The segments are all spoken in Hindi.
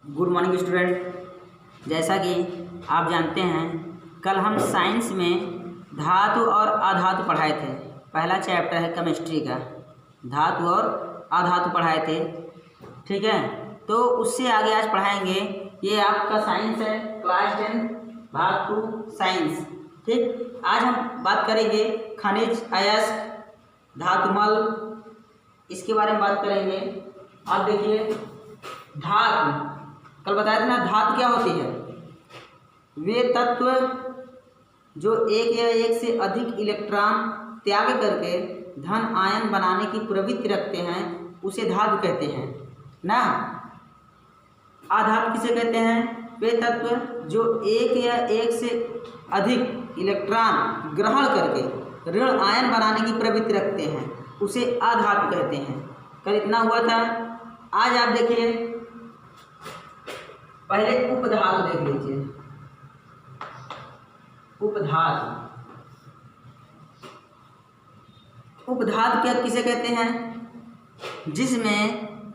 Good morning student. जैसा कि आप जानते हैं कल हम साइंस में धातु और अधातु पढ़ाए थे। पहला चैप्टर है केमिस्ट्री का, धातु और अधातु पढ़ाए थे। ठीक है, तो उससे आगे आज पढ़ाएंगे। ये आपका साइंस है, क्लास 10 भाग 2 साइंस। ठीक, आज हम बात करेंगे खनिज, अयस्क, धातुमल, इसके बारे में बात करेंगे। आप देखिए, धातु कल बताया था ना, धातु क्या होती है? वे तत्व जो एक या एक से अधिक इलेक्ट्रॉन त्याग करके धन आयन बनाने की प्रवृत्ति रखते हैं, उसे धातु कहते हैं ना। अधातु किसे कहते हैं? वे तत्व जो एक या एक से अधिक इलेक्ट्रॉन ग्रहण करके ऋण आयन बनाने की प्रवृत्ति रखते हैं, उसे अधातु कहते हैं। कल इतना हुआ था। आज आप देखिए, पहले उपधातु देख लीजिए। उपधातु, उपधातु क्या किसे कहते हैं? जिसमें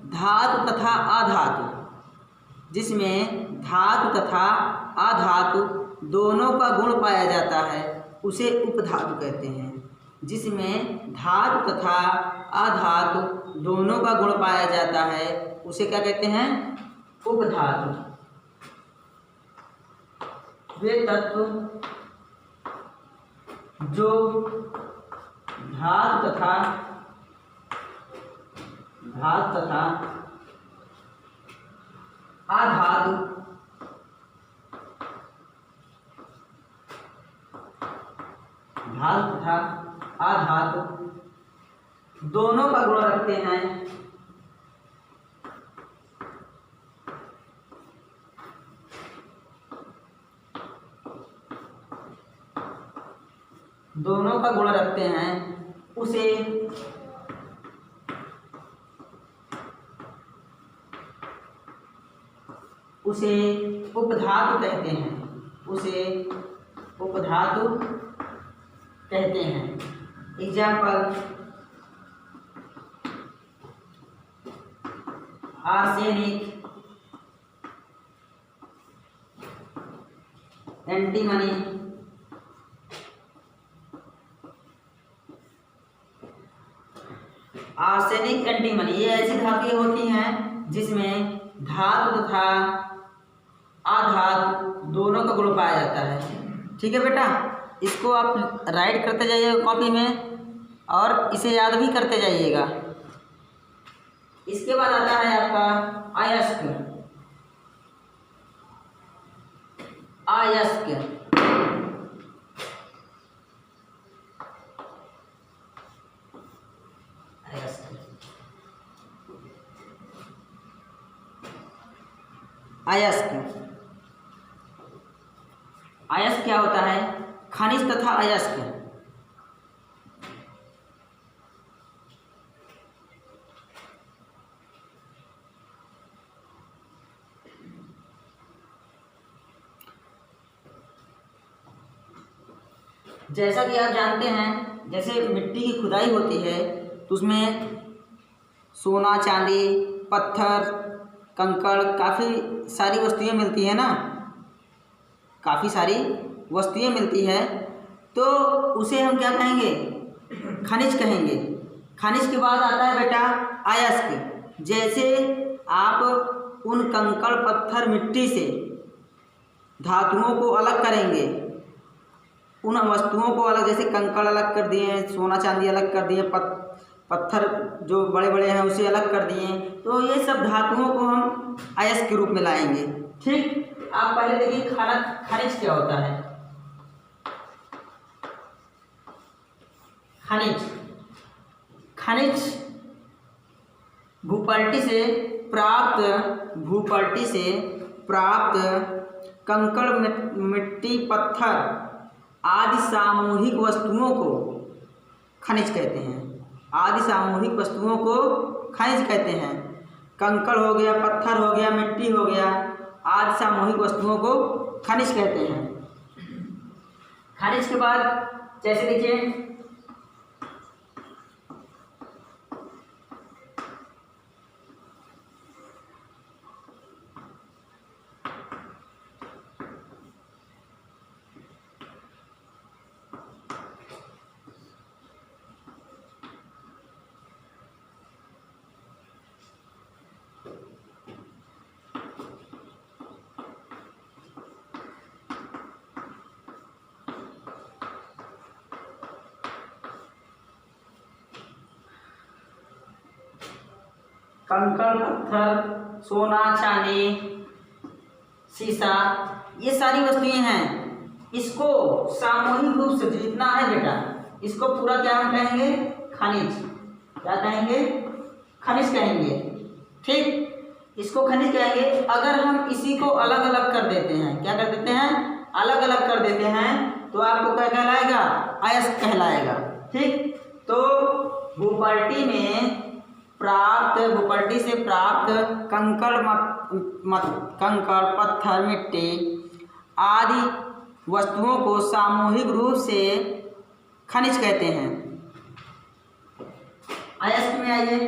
धातु तथा अधातु, जिसमें धातु तथा अधातु दोनों का गुण पाया जाता है, उसे उपधातु कहते हैं। जिसमें धातु तथा अधातु दोनों का गुण पाया जाता है, उसे क्या कहते हैं? उपधातु। वे तत्व जो धातु तथा अधातु दोनों का गुण रखते हैं, दोनों का गुण रखते हैं, उसे उपधातु कहते हैं। उसे उपधातु कहते हैं। Example, arsenic, antimony, arsenic, antimony, ये ऐसी धातुएं होती हैं जिसमें धातु तथा अधातु दोनों का गुण पाया जाता है। ठीक है बेटा, इसको आप राइट करते जाइएगा कॉपी में और इसे याद भी करते जाइएगा। इसके बाद आता है आपका अयस्क। अयस्क अयस्क अयस्क क्या होता है? खनिज तथा अयस्क। जैसा कि आप जानते हैं, जैसे मिट्टी की खुदाई होती है तो उसमें सोना, चांदी, पत्थर, कंकड़, काफ़ी सारी वस्तुएं मिलती है ना, काफ़ी सारी वस्तुएं मिलती है। तो उसे हम क्या कहेंगे? खनिज कहेंगे। खनिज के बाद आता है बेटा अयस्क। जैसे आप उन कंकड़, पत्थर, मिट्टी से धातुओं को अलग करेंगे, उन वस्तुओं को अलग, जैसे कंकड़ अलग कर दिए, सोना चांदी अलग कर दिए, पत्थर जो बड़े बड़े हैं उसे अलग कर दिए, तो ये सब धातुओं को हम अयस्क के रूप में लाएंगे। ठीक, आप पहले देखिए खनिज क्या होता है? खनिज भूपल्टी से प्राप्त कंकड़, मिट्टी, पत्थर आदि सामूहिक वस्तुओं को खनिज कहते हैं। आदि सामूहिक वस्तुओं को खनिज कहते हैं। कंकड़ हो गया, पत्थर हो गया, मिट्टी हो गया, आदि सामूहिक वस्तुओं को खनिज कहते हैं। खनिज के बाद जैसे देखिए, कंकड़ पत्थर, सोना चांदी, शीशा, ये सारी वस्तुएं हैं। इसको सामूहिक रूप से जितना है बेटा, इसको पूरा क्या हम कहेंगे? खनिज। क्या कहेंगे? खनिज कहेंगे। ठीक, इसको खनिज कहेंगे। अगर हम इसी को अलग अलग कर देते हैं, क्या कर देते हैं? अलग अलग कर देते हैं, तो आपको क्या कहलाएगा? अयस्क कहलाएगा। ठीक, तो भूपर्टी से प्राप्त कंकड़, पत्थर, मिट्टी आदि वस्तुओं को सामूहिक रूप से खनिज कहते हैं। अयस्क में आइए।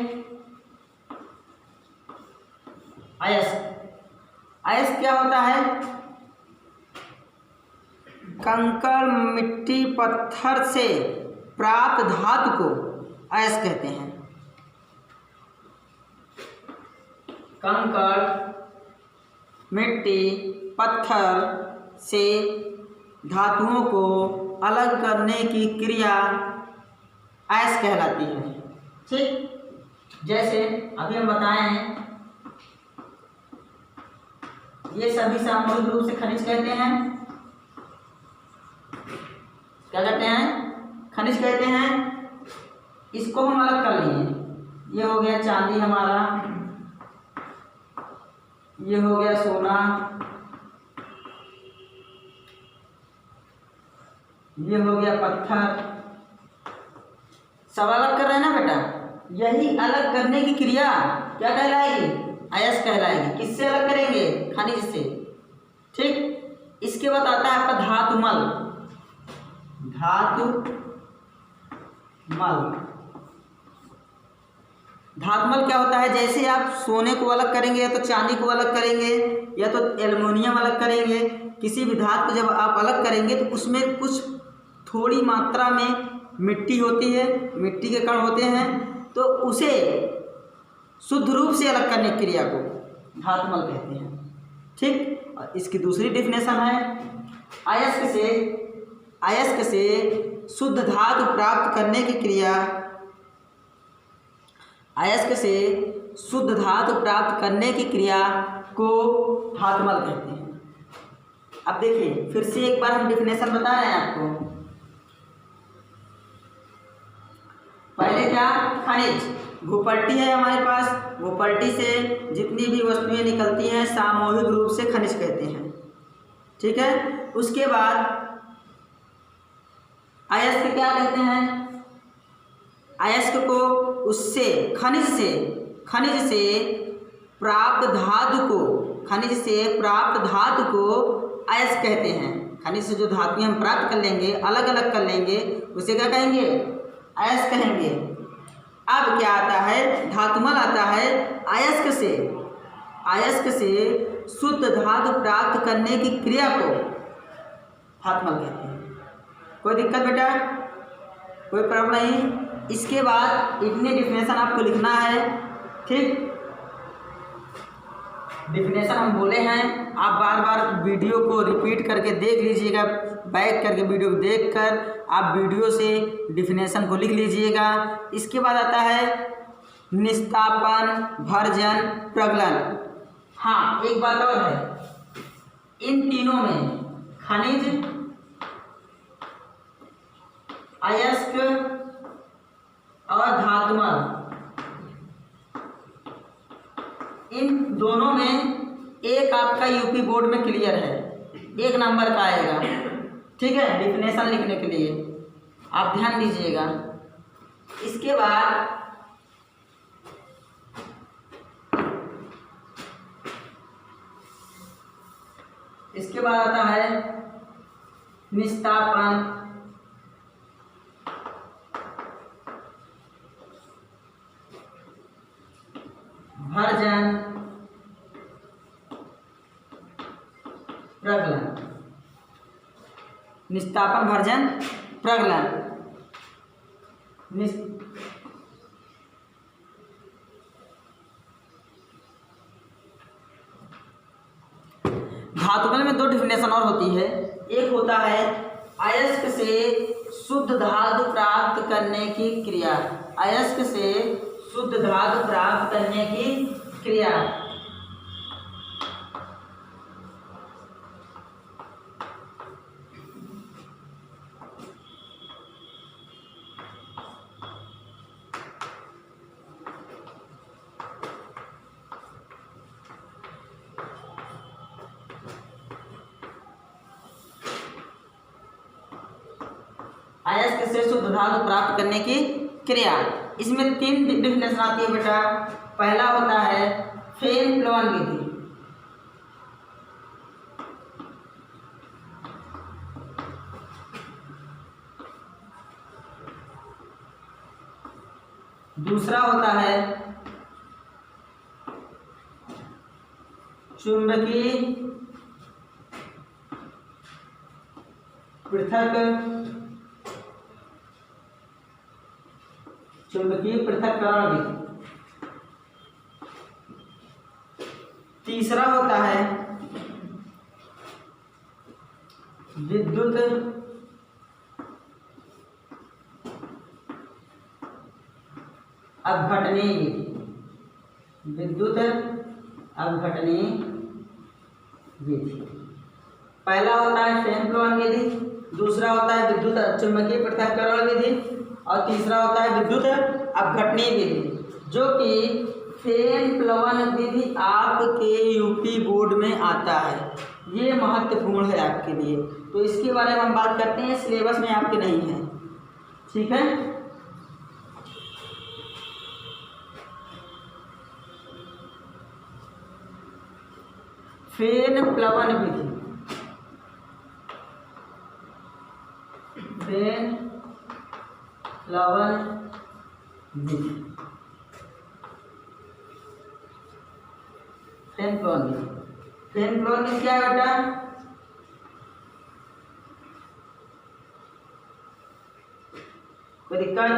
अयस्क क्या होता है? कंकड़, मिट्टी, पत्थर से प्राप्त धातु को अयस्क कहते हैं। कंकड़, मिट्टी, पत्थर से धातुओं को अलग करने की क्रिया अयस्क कहलाती है। ठीक, जैसे अभी हम बताए हैं, ये सभी सामूहिक रूप से खनिज कहते हैं। क्या कहते हैं? खनिज कहते हैं। इसको हम अलग कर लिए। ये हो गया चांदी हमारा, ये हो गया सोना, ये हो गया पत्थर। सब अलग कर रहे हैं ना बेटा? यही अलग करने की क्रिया क्या कहलाएगी? अयस्क कहलाएगी। किससे अलग करेंगे? खनिज से। ठीक, इसके बाद आता है आपका धातुमल। धातुमल क्या होता है? जैसे आप सोने को अलग करेंगे या तो चांदी को अलग करेंगे या तो एल्युमिनियम अलग करेंगे, किसी भी धातु को जब आप अलग करेंगे तो उसमें कुछ थोड़ी मात्रा में मिट्टी होती है, मिट्टी के कण होते हैं, तो उसे शुद्ध रूप से अलग करने की क्रिया को धातुमल कहते हैं। ठीक, और इसकी दूसरी डेफिनेशन है अयस्क से शुद्ध धातु प्राप्त करने की क्रिया, अयस्क से शुद्ध धातु प्राप्त करने की क्रिया को धातुमल कहते हैं। अब देखिए फिर से एक बार हम डेफिनेशन बता रहे हैं आपको। पहले क्या? खनिज। भूपर्टी है हमारे पास, भूपर्टी से जितनी भी वस्तुएं निकलती हैं सामूहिक रूप से खनिज कहते हैं। ठीक है, उसके बाद अयस्क क्या कहते हैं? अयस्क को उससे खनिज से प्राप्त धातु को अयस्क कहते हैं। खनिज से जो धातुएं हम प्राप्त कर लेंगे, अलग अलग कर लेंगे, उसे क्या कहेंगे? अयस्क कहेंगे। अब क्या आता है? धातुमल आता है। अयस्क से शुद्ध धातु प्राप्त करने की क्रिया को धातुमल कहते हैं। कोई दिक्कत बेटा? कोई प्रॉब्लम नहीं? इसके बाद इतने डिफिनेशन आपको लिखना है। ठीक, डिफिनेशन हम बोले हैं, आप बार बार वीडियो को रिपीट करके देख लीजिएगा। बैक करके वीडियो देखकर आप वीडियो से डिफिनेशन को लिख लीजिएगा। इसके बाद आता है निस्तापन, भर्जन, प्रगलन। हाँ, एक बात और है, इन तीनों में खनिज, अयस्क और धातुमल, इन दोनों में एक आपका यूपी बोर्ड में क्लियर है, 1 नंबर का आएगा। ठीक है, डिफिनेशन लिखने के लिए आप ध्यान दीजिएगा। इसके बाद आता है निस्तापन, भर्जन, प्रगलन। निस्तापन, भर्जन, प्रगलन। धातुमल में 2 डिफिनेशन और होती है। एक होता है अयस्क से शुद्ध धातु प्राप्त करने की क्रिया, अयस्क से शुद्ध धातु प्राप्त करने की क्रिया। अयस्क से शुद्ध धातु प्राप्त करने की क्रिया। इसमें 3 डिफिनेशन आती है बेटा। पहला होता है फेन प्लवन विधि, दूसरा होता है चुंबकीय पृथक्करण विधि, तीसरा होता है विद्युत अपघटनीय विधि, विद्युत अपघटनीय विधि। पहला होता है फेन प्लवन विधि, दूसरा होता है विद्युत चुंबकीय पृथक्करण विधि और तीसरा होता है विद्युत अपघटनीय विधि, जो कि फेन प्लवन विधि आपके यूपी बोर्ड में आता है। ये महत्वपूर्ण है आपके लिए, तो इसके बारे में हम बात करते हैं। सिलेबस में आपके नहीं है, ठीक है। फेन प्लवन विधि, फेन प्लवन विधि, फेन प्लवन विधि। फेन प्लवन विधि क्या है बेटा? कोई दिक्कत?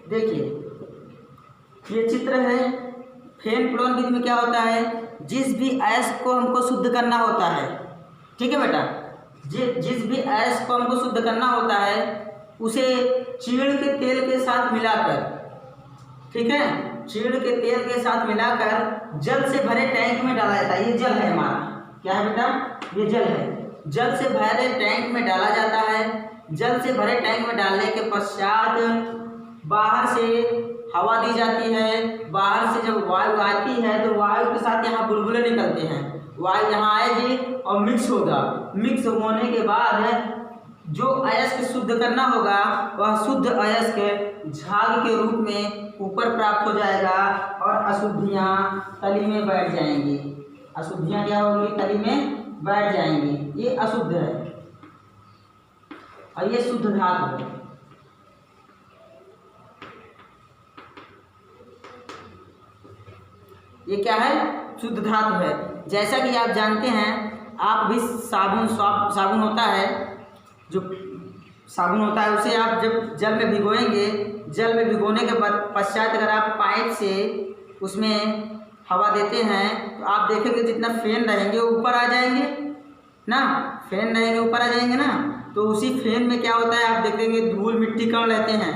देखिए ये चित्र है। फेन प्लवन विधि में क्या होता है, जिस भी अयस्क को हमको शुद्ध करना होता है, ठीक है बेटा, जिस भी अयस्क को हमको शुद्ध करना होता है उसे चीड़ के तेल के साथ मिलाकर, ठीक है, चीड़ के तेल के साथ मिलाकर जल से भरे टैंक में डाला जाता है। ये जल है हमारा, क्या है बेटा, ये जल है। जल से भरे टैंक में डाला जाता है। जल से भरे टैंक में डालने के पश्चात बाहर से हवा दी जाती है। बाहर से जब वायु आती है तो वायु के साथ यहाँ बुलबुले निकलते हैं। वायु यहाँ आएगी और मिक्स होगा। मिक्स होने के बाद जो अयस्क शुद्ध करना होगा वह शुद्ध अयस्क झाग के रूप में ऊपर प्राप्त हो जाएगा और अशुद्धियाँ तली में बैठ जाएंगी। अशुद्धियाँ क्या होगी, तली में बैठ जाएंगी। ये अशुद्ध है और ये शुद्ध धातु है। ये क्या है, शुद्ध धातु है। जैसा कि आप जानते हैं, आप भी साबुन होता है, जो साबुन होता है उसे आप जब जल में भिगोएंगे, जल में भिगोने के बाद पश्चात अगर आप पाइप से उसमें हवा देते हैं तो आप देखेंगे जितना फेन रहेंगे वो ऊपर आ जाएंगे ना, फेन रहेंगे ऊपर आ जाएंगे ना। तो उसी फेन में क्या होता है, आप देखेंगे धूल मिट्टी कण रहते हैं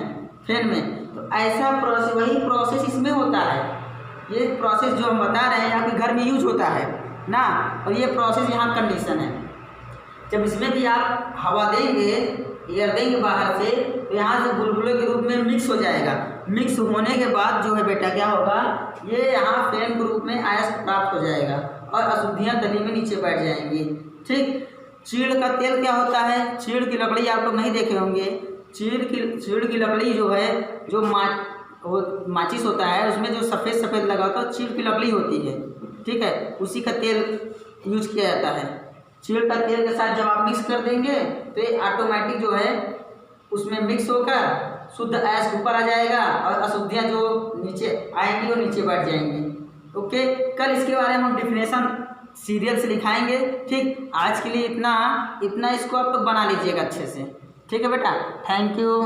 फेन में। तो ऐसा प्रोसेस, वही प्रोसेस इसमें होता है। ये प्रोसेस जो हम बता रहे हैं आपके घर में यूज होता है ना, और ये प्रोसेस यहाँ कंडीशन है। जब इसमें भी आप हवा देंगे, एयर देंगे बाहर से, तो यहाँ से बुलबुले के रूप में मिक्स हो जाएगा। मिक्स होने के बाद जो है बेटा क्या होगा, ये यहाँ फेन के रूप में आयस प्राप्त हो जाएगा और अशुद्धियाँ तली में नीचे बैठ जाएंगी। ठीक। चीड़ का तेल क्या होता है, चीड़ की लकड़ी आप लोग नहीं देखे होंगे। चीड़ की लकड़ी जो है, जो माचिस होता है उसमें जो सफ़ेद सफ़ेद लगा होता है, चीड़ की लकड़ी होती है। ठीक है, उसी का तेल यूज किया जाता है। चीड़ का तेल के साथ जब आप मिक्स कर देंगे तो ये ऑटोमेटिक जो है उसमें मिक्स होकर शुद्ध गैस ऊपर आ जाएगा और अशुद्धियाँ जो नीचे आएंगी वो नीचे बैठ जाएंगी। ओके, कल इसके बारे में हम डिफिनेशन सीरियल से लिखाएंगे। ठीक, आज के लिए इतना इसको आप लोग बना लीजिएगा अच्छे से। ठीक है बेटा, थैंक यू।